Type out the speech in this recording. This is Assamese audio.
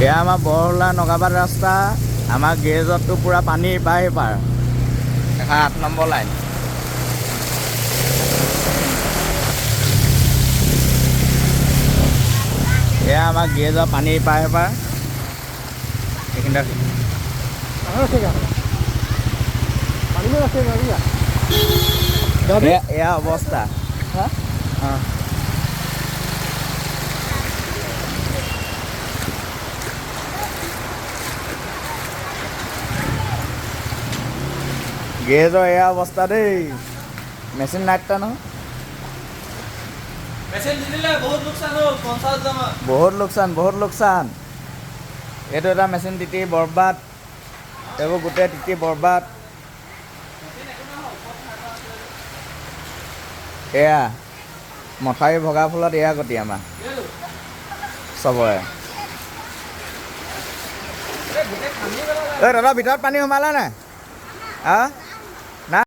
এয়া আমাৰ বৰহোলা নগাবাদ ৰাস্তা। আমাৰ গেৰেজতটো পুৰা পানী ইপাৰ সিপাৰ। এখন 8 নম্বৰ লাইন। এয়া আমাৰ গেৰেজৰ পানী ইপাৰ সিপাৰ। এইখিনিতে এয়া অৱস্থা। গেৰেজৰ এয়া অৱস্থা দেই। মেচিন নাইটা নহয়। বহুত লোকচান। এইটো এটা মেচিন তিতি বৰবাদ। এইবোৰ গোটেই তিতি বৰবাদ। এয়া মথাউৰি ভগাৰ ফলত এয়া গতি আমাৰ চবৰে। দাদা ভিতৰত পানী সোমালে নাই?